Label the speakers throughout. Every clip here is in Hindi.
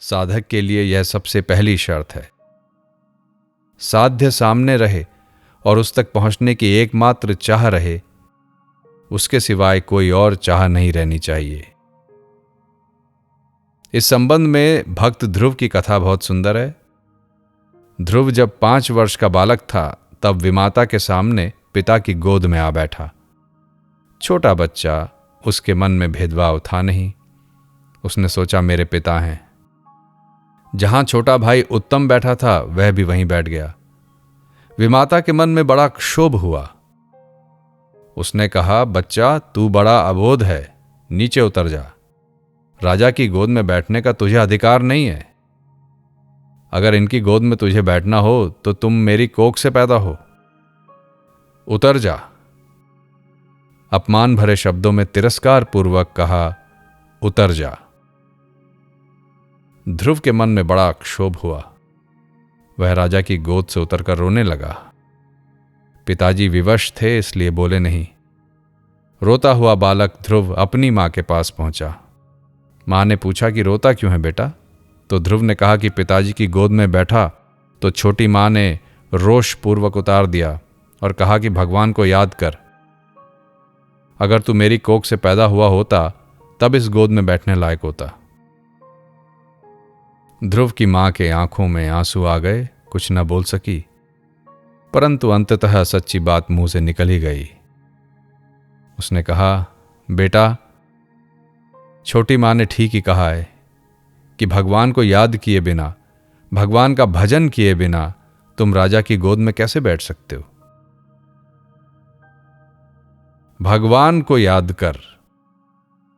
Speaker 1: साधक के लिए यह सबसे पहली शर्त है। साध्य सामने रहे और उस तक पहुंचने की एकमात्र चाह रहे, उसके सिवाय कोई और चाह नहीं रहनी चाहिए। इस संबंध में भक्त ध्रुव की कथा बहुत सुंदर है। ध्रुव जब 5 वर्ष का बालक था तब विमाता के सामने पिता की गोद में आ बैठा। छोटा बच्चा, उसके मन में भेदभाव था नहीं। उसने सोचा मेरे पिता हैं। जहां छोटा भाई उत्तम बैठा था वह भी वहीं बैठ गया। विमाता के मन में बड़ा क्षोभ हुआ। उसने कहा, बच्चा तू बड़ा अबोध है, नीचे उतर जा। राजा की गोद में बैठने का तुझे अधिकार नहीं है। अगर इनकी गोद में तुझे बैठना हो तो तुम मेरी कोख से पैदा हो। उतर जा। अपमान भरे शब्दों में तिरस्कार पूर्वक कहा, उतर जा। ध्रुव के मन में बड़ा क्षोभ हुआ। वह राजा की गोद से उतरकर रोने लगा। पिताजी विवश थे इसलिए बोले नहीं। रोता हुआ बालक ध्रुव अपनी मां के पास पहुंचा। मां ने पूछा कि रोता क्यों है बेटा? तो ध्रुव ने कहा कि पिताजी की गोद में बैठा तो छोटी मां ने रोष पूर्वक उतार दिया और कहा कि भगवान को याद कर। अगर तू मेरी कोख से पैदा हुआ होता तब इस गोद में बैठने लायक होता। ध्रुव की मां के आंखों में आंसू आ गए। कुछ न बोल सकी, परंतु अंततः सच्ची बात मुंह से निकल ही गई। उसने कहा, बेटा, छोटी मां ने ठीक ही कहा है कि भगवान को याद किए बिना, भगवान का भजन किए बिना तुम राजा की गोद में कैसे बैठ सकते हो? भगवान को याद कर।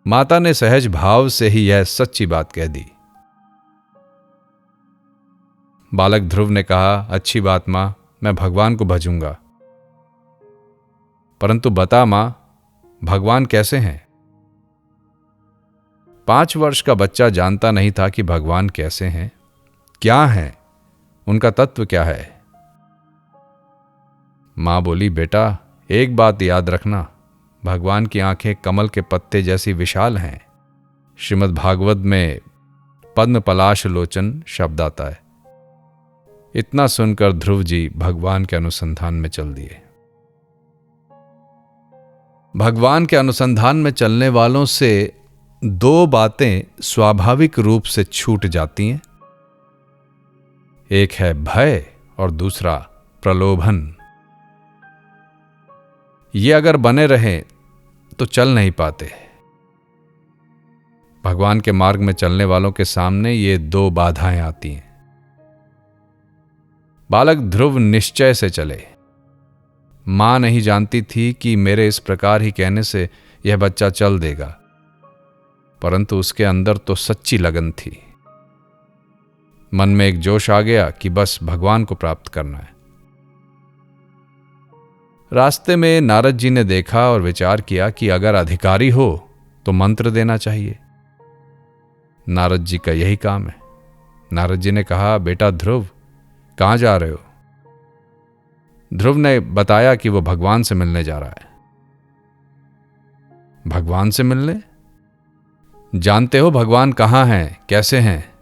Speaker 1: माता ने सहज भाव से ही यह सच्ची बात कह दी। बालक ध्रुव ने कहा, अच्छी बात मां, मैं भगवान को भजूंगा। परंतु बता मां, भगवान कैसे हैं? 5 वर्ष का बच्चा जानता नहीं था कि भगवान कैसे हैं, क्या हैं, उनका तत्व क्या है। मां बोली, बेटा एक बात याद रखना, भगवान की आंखें कमल के पत्ते जैसी विशाल हैं। श्रीमद् भागवत में पद्म पलाश लोचन शब्द आता है। इतना सुनकर ध्रुव जी भगवान के अनुसंधान में चल दिए। भगवान के अनुसंधान में चलने वालों से 2 बातें स्वाभाविक रूप से छूट जाती हैं। एक है भय और दूसरा प्रलोभन। ये अगर बने रहें तो चल नहीं पाते। भगवान के मार्ग में चलने वालों के सामने ये 2 बाधाएं आती हैं। बालक ध्रुव निश्चय से चले। मां नहीं जानती थी कि मेरे इस प्रकार ही कहने से यह बच्चा चल देगा, परंतु उसके अंदर तो सच्ची लगन थी। मन में एक जोश आ गया कि बस भगवान को प्राप्त करना है। रास्ते में नारद जी ने देखा और विचार किया कि अगर अधिकारी हो तो मंत्र देना चाहिए। नारद जी का यही काम है। नारद जी ने कहा, बेटा ध्रुव, कहां जा रहे हो? ध्रुव ने बताया कि वो भगवान से मिलने जा रहा है। भगवान से मिलने? जानते हो भगवान कहां हैं, कैसे हैं?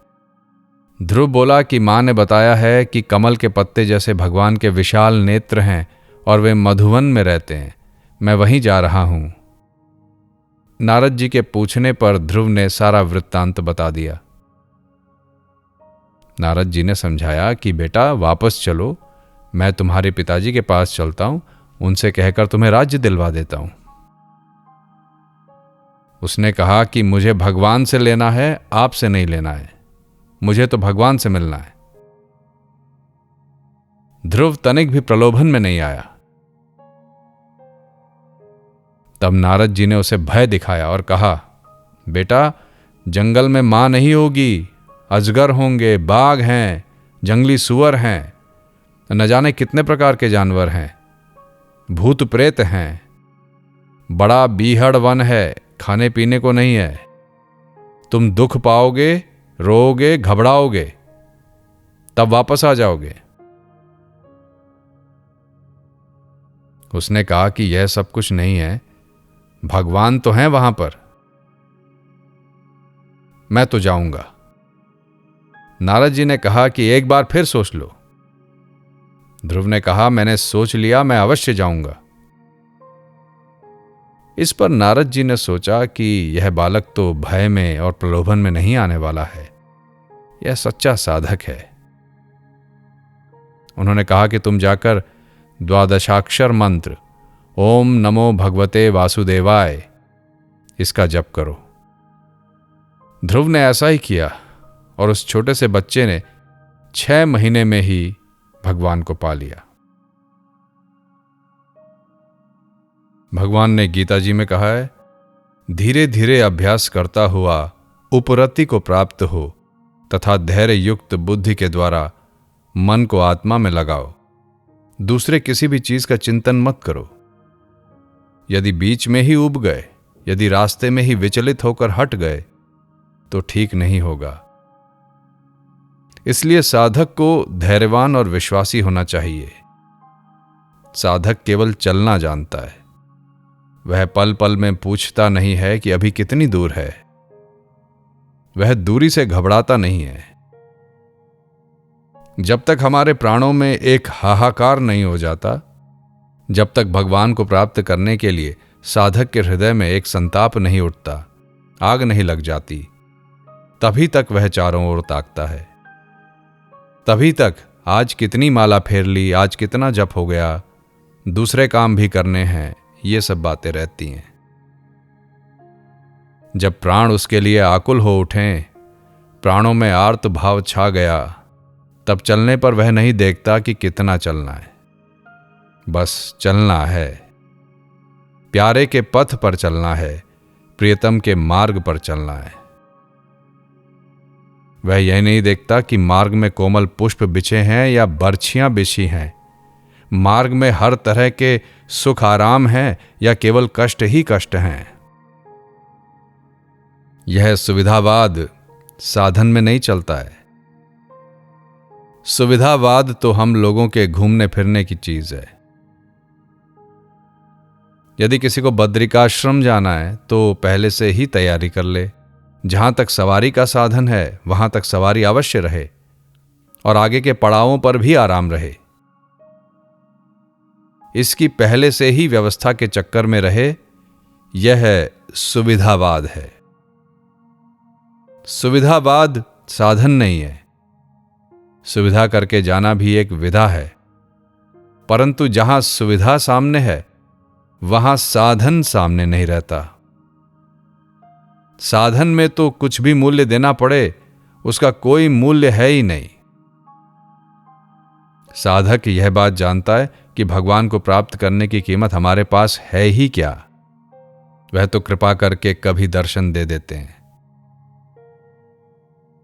Speaker 1: ध्रुव बोला कि मां ने बताया है कि कमल के पत्ते जैसे भगवान के विशाल नेत्र हैं और वे मधुवन में रहते हैं। मैं वहीं जा रहा हूं। नारद जी के पूछने पर ध्रुव ने सारा वृत्तांत बता दिया। नारद जी ने समझाया कि बेटा वापस चलो, मैं तुम्हारे पिताजी के पास चलता हूं, उनसे कहकर तुम्हें राज्य दिलवा देता हूं। उसने कहा कि मुझे भगवान से लेना है, आपसे नहीं लेना है। मुझे तो भगवान से मिलना है। ध्रुव तनिक भी प्रलोभन में नहीं आया। तब नारद जी ने उसे भय दिखाया और कहा, बेटा जंगल में मां नहीं होगी, अजगर होंगे, बाघ हैं, जंगली सुअर हैं, न जाने कितने प्रकार के जानवर हैं, भूत प्रेत हैं, बड़ा बीहड़ वन है, खाने पीने को नहीं है। तुम दुख पाओगे, रोओगे, घबराओगे, तब वापस आ जाओगे। उसने कहा कि यह सब कुछ नहीं है, भगवान तो हैं वहां पर, मैं तो जाऊंगा। नारद जी ने कहा कि एक बार फिर सोच लो। ध्रुव ने कहा, मैंने सोच लिया, मैं अवश्य जाऊंगा। इस पर नारद जी ने सोचा कि यह बालक तो भय में और प्रलोभन में नहीं आने वाला है, यह सच्चा साधक है। उन्होंने कहा कि तुम जाकर द्वादशाक्षर मंत्र ओम नमो भगवते वासुदेवाय इसका जप करो। ध्रुव ने ऐसा ही किया और उस छोटे से बच्चे ने 6 महीने में ही भगवान को पा लिया। भगवान ने गीता जी में कहा है, धीरे धीरे अभ्यास करता हुआ उपरति को प्राप्त हो तथा धैर्य युक्त बुद्धि के द्वारा मन को आत्मा में लगाओ। दूसरे किसी भी चीज का चिंतन मत करो। यदि बीच में ही ऊब गए, यदि रास्ते में ही विचलित होकर हट गए तो ठीक नहीं होगा। इसलिए साधक को धैर्यवान और विश्वासी होना चाहिए। साधक केवल चलना जानता है, वह पल पल में पूछता नहीं है कि अभी कितनी दूर है। वह दूरी से घबराता नहीं है। जब तक हमारे प्राणों में एक हाहाकार नहीं हो जाता, जब तक भगवान को प्राप्त करने के लिए साधक के हृदय में एक संताप नहीं उठता, आग नहीं लग जाती, तभी तक वह चारों ओर ताकता है। तभी तक आज कितनी माला फेर ली, आज कितना जप हो गया, दूसरे काम भी करने हैं, ये सब बातें रहती हैं। जब प्राण उसके लिए आकुल हो उठें, प्राणों में आर्त भाव छा गया, तब चलने पर वह नहीं देखता कि कितना चलना है, बस चलना है। प्यारे के पथ पर चलना है, प्रियतम के मार्ग पर चलना है। वह यह नहीं देखता कि मार्ग में कोमल पुष्प बिछे हैं या बर्छियां बिछी हैं, मार्ग में हर तरह के सुख आराम हैं या केवल कष्ट ही कष्ट हैं। यह सुविधावाद साधन में नहीं चलता है। सुविधावाद तो हम लोगों के घूमने फिरने की चीज है। यदि किसी को बद्रिकाश्रम जाना है तो पहले से ही तैयारी कर ले। जहां तक सवारी का साधन है वहां तक सवारी अवश्य रहे और आगे के पड़ावों पर भी आराम रहे। इसकी पहले से ही व्यवस्था के चक्कर में रहे, यह सुविधावाद है। सुविधावाद साधन नहीं है। सुविधा करके जाना भी एक विधा है, परंतु जहां सुविधा सामने है वहां साधन सामने नहीं रहता। साधन में तो कुछ भी मूल्य देना पड़े, उसका कोई मूल्य है ही नहीं। साधक यह बात जानता है कि भगवान को प्राप्त करने की कीमत हमारे पास है ही क्या। वह तो कृपा करके कभी दर्शन दे देते हैं।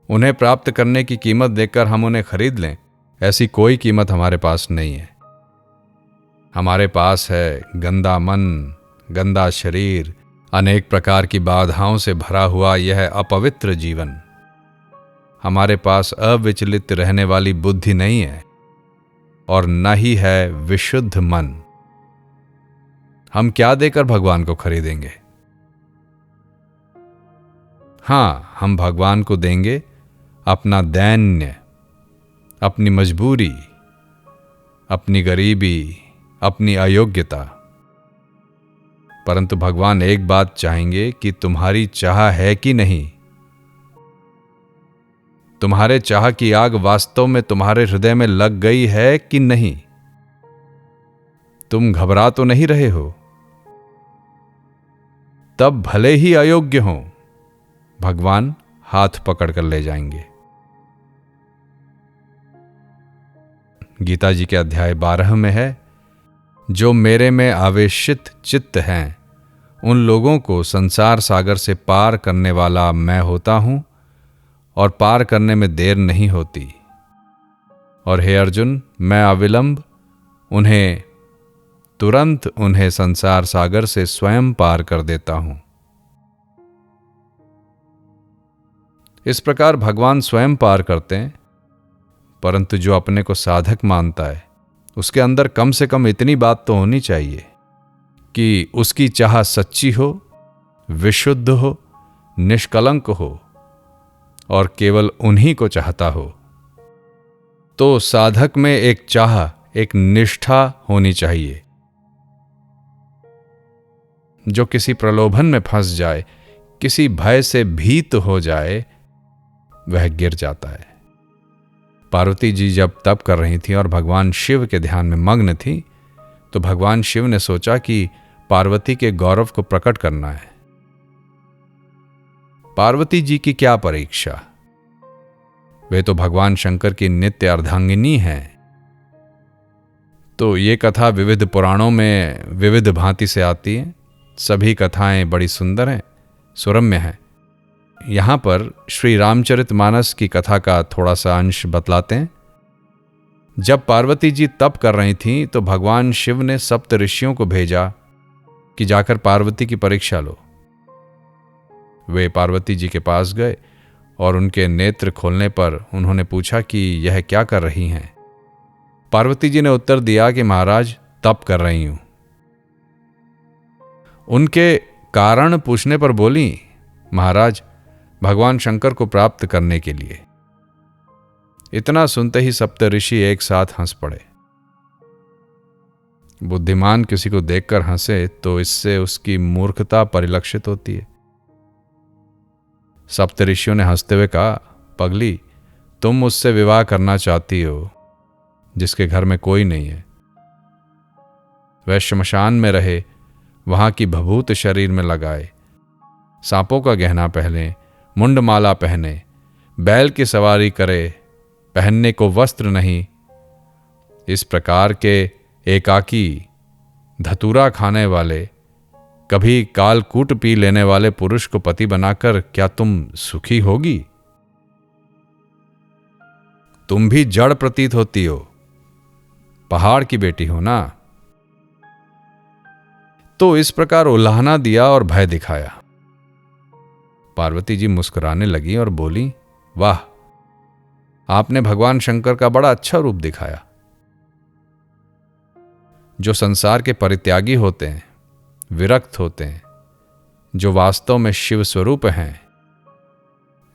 Speaker 1: उन्हें प्राप्त करने की कीमत देकर हम उन्हें खरीद लें, ऐसी कोई कीमत हमारे पास नहीं है। हमारे पास है गंदा मन, गंदा शरीर, अनेक प्रकार की बाधाओं से भरा हुआ यह अपवित्र जीवन। हमारे पास अविचलित रहने वाली बुद्धि नहीं है और न ही है विशुद्ध मन। हम क्या देकर भगवान को खरीदेंगे? हां, हम भगवान को देंगे अपना दैन्य, अपनी मजबूरी, अपनी गरीबी, अपनी अयोग्यता। परंतु भगवान एक बात चाहेंगे कि तुम्हारी चाह है कि नहीं। तुम्हारे चाह की आग वास्तव में तुम्हारे हृदय में लग गई है कि नहीं। तुम घबरा तो नहीं रहे हो। तब भले ही अयोग्य हो, भगवान हाथ पकड़कर ले जाएंगे। गीता जी के अध्याय 12 में है, जो मेरे में आवेशित चित्त हैं उन लोगों को संसार सागर से पार करने वाला मैं होता हूं और पार करने में देर नहीं होती। और हे अर्जुन, मैं अविलंब उन्हें तुरंत उन्हें संसार सागर से स्वयं पार कर देता हूं। इस प्रकार भगवान स्वयं पार करते हैं, परंतु जो अपने को साधक मानता है उसके अंदर कम से कम इतनी बात तो होनी चाहिए कि उसकी चाह सच्ची हो, विशुद्ध हो, निष्कलंक हो और केवल उन्हीं को चाहता हो, तो साधक में एक चाह, एक निष्ठा होनी चाहिए। जो किसी प्रलोभन में फंस जाए, किसी भय से भीत हो जाए, वह गिर जाता है। पार्वती जी जब तप कर रही थी और भगवान शिव के ध्यान में मग्न थी, तो भगवान शिव ने सोचा कि पार्वती के गौरव को प्रकट करना है। पार्वती जी की क्या परीक्षा, वे तो भगवान शंकर की नित्य अर्धांगिनी हैं। तो ये कथा विविध पुराणों में विविध भांति से आती है। सभी कथाएं बड़ी सुंदर हैं, सुरम्य हैं। यहां पर श्री रामचरितमानस की कथा का थोड़ा सा अंश बतलाते हैं। जब पार्वती जी तप कर रही थीं, तो भगवान शिव ने सप्त ऋषियों को भेजा कि जाकर पार्वती की परीक्षा लो। वे पार्वती जी के पास गए और उनके नेत्र खोलने पर उन्होंने पूछा कि यह क्या कर रही हैं। पार्वती जी ने उत्तर दिया कि महाराज, तप कर रही हूं। उनके कारण पूछने पर बोली, महाराज, भगवान शंकर को प्राप्त करने के लिए। इतना सुनते ही सप्त ऋषि एक साथ हंस पड़े। बुद्धिमान किसी को देखकर हंसे तो इससे उसकी मूर्खता परिलक्षित होती है। सप्त ऋषियों ने हंसते हुए कहा, पगली, तुम मुझसे विवाह करना चाहती हो जिसके घर में कोई नहीं है। वह श्मशान में रहे, वहां की भभूत शरीर में लगाए, सांपों का गहना पहने, मुंडमाला पहने, बैल की सवारी करे, पहनने को वस्त्र नहीं। इस प्रकार के एकाकी, धतूरा खाने वाले, कभी कालकूट पी लेने वाले पुरुष को पति बनाकर क्या तुम सुखी होगी? तुम भी जड़ प्रतीत होती हो, पहाड़ की बेटी हो ना। तो इस प्रकार उल्हाना दिया और भय दिखाया। पार्वती जी मुस्कुराने लगी और बोली, वाह, आपने भगवान शंकर का बड़ा अच्छा रूप दिखाया। जो संसार के परित्यागी होते हैं, विरक्त होते हैं, जो वास्तव में शिव स्वरूप हैं,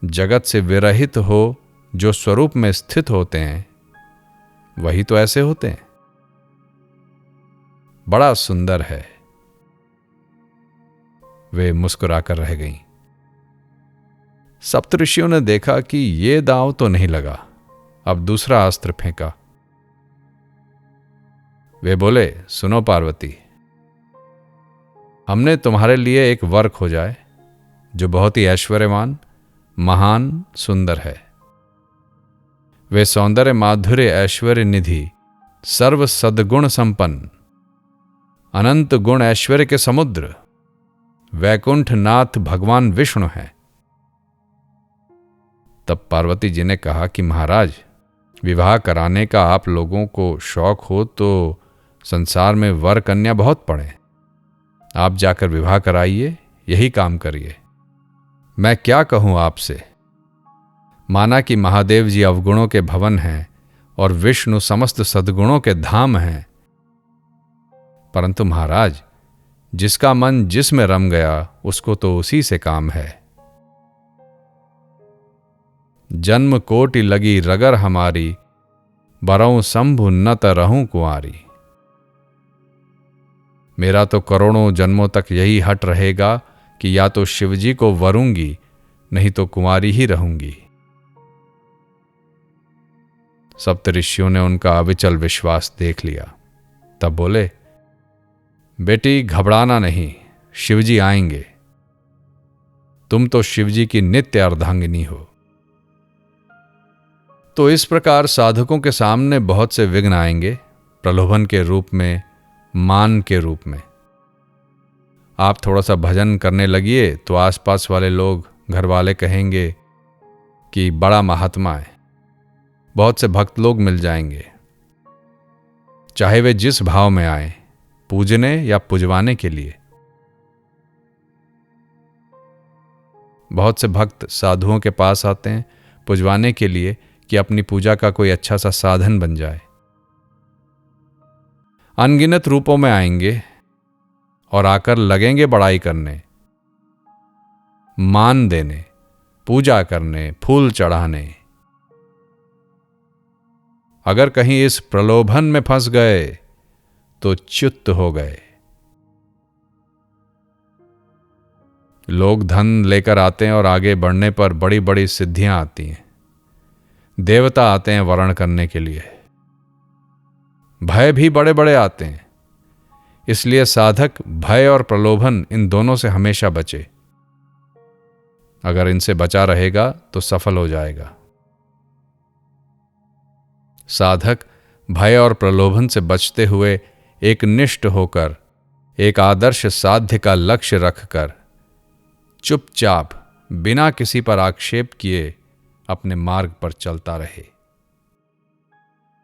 Speaker 1: जगत से विरहित हो जो स्वरूप में स्थित होते हैं, वही तो ऐसे होते हैं। बड़ा सुंदर है। वे मुस्कुराकर रह गईं। सप्तऋषियों ने देखा कि ये दांव तो नहीं लगा, अब दूसरा अस्त्र फेंका। वे बोले, सुनो पार्वती, हमने तुम्हारे लिए एक वर खोजा है जो बहुत ही ऐश्वर्यवान, महान, सुंदर है। वे सौंदर्य, माधुर्य, ऐश्वर्य निधि, सर्व सद्गुण संपन्न, अनंत गुण ऐश्वर्य के समुद्र, वैकुंठ नाथ भगवान विष्णु हैं। तब पार्वती जी ने कहा कि महाराज, विवाह कराने का आप लोगों को शौक हो तो संसार में वर कन्या बहुत पड़े। आप जाकर विवाह कराइए, यही काम करिए। मैं क्या कहूं आपसे। माना कि महादेव जी अवगुणों के भवन हैं और विष्णु समस्त सद्गुणों के धाम हैं, परंतु महाराज, जिसका मन जिसमें रम गया उसको तो उसी से काम है। जन्म कोटि लगी रगर हमारी, बरऊं शंभु न तरहूं कुंवारी। मेरा तो करोड़ों जन्मों तक यही हट रहेगा कि या तो शिवजी को वरूंगी, नहीं तो कुंवारी ही रहूंगी। सप्तऋषियों ने उनका अविचल विश्वास देख लिया। तब बोले, बेटी घबराना नहीं, शिवजी आएंगे। तुम तो शिवजी की नित्य अर्धांगिनी हो। तो इस प्रकार साधकों के सामने बहुत से विघ्न आएंगे, प्रलोभन के रूप में, मान के रूप में। आप थोड़ा सा भजन करने लगिए तो आसपास वाले लोग, घर वाले कहेंगे कि बड़ा महात्मा है। बहुत से भक्त लोग मिल जाएंगे, चाहे वे जिस भाव में आए, पूजने या पुजवाने के लिए। बहुत से भक्त साधुओं के पास आते हैं पुजवाने के लिए कि अपनी पूजा का कोई अच्छा सा साधन बन जाए। अनगिनत रूपों में आएंगे और आकर लगेंगे बड़ाई करने, मान देने, पूजा करने, फूल चढ़ाने। अगर कहीं इस प्रलोभन में फंस गए तो च्युत हो गए। लोग धन लेकर आते हैं और आगे बढ़ने पर बड़ी बड़ी सिद्धियां आती हैं। देवता आते हैं वरण करने के लिए। भय भी बड़े बड़े आते हैं। इसलिए साधक भय और प्रलोभन इन दोनों से हमेशा बचे। अगर इनसे बचा रहेगा तो सफल हो जाएगा। साधक भय और प्रलोभन से बचते हुए एक निष्ठ होकर, एक आदर्श साध्य का लक्ष्य रखकर चुपचाप बिना किसी पर आक्षेप किए अपने मार्ग पर चलता रहे।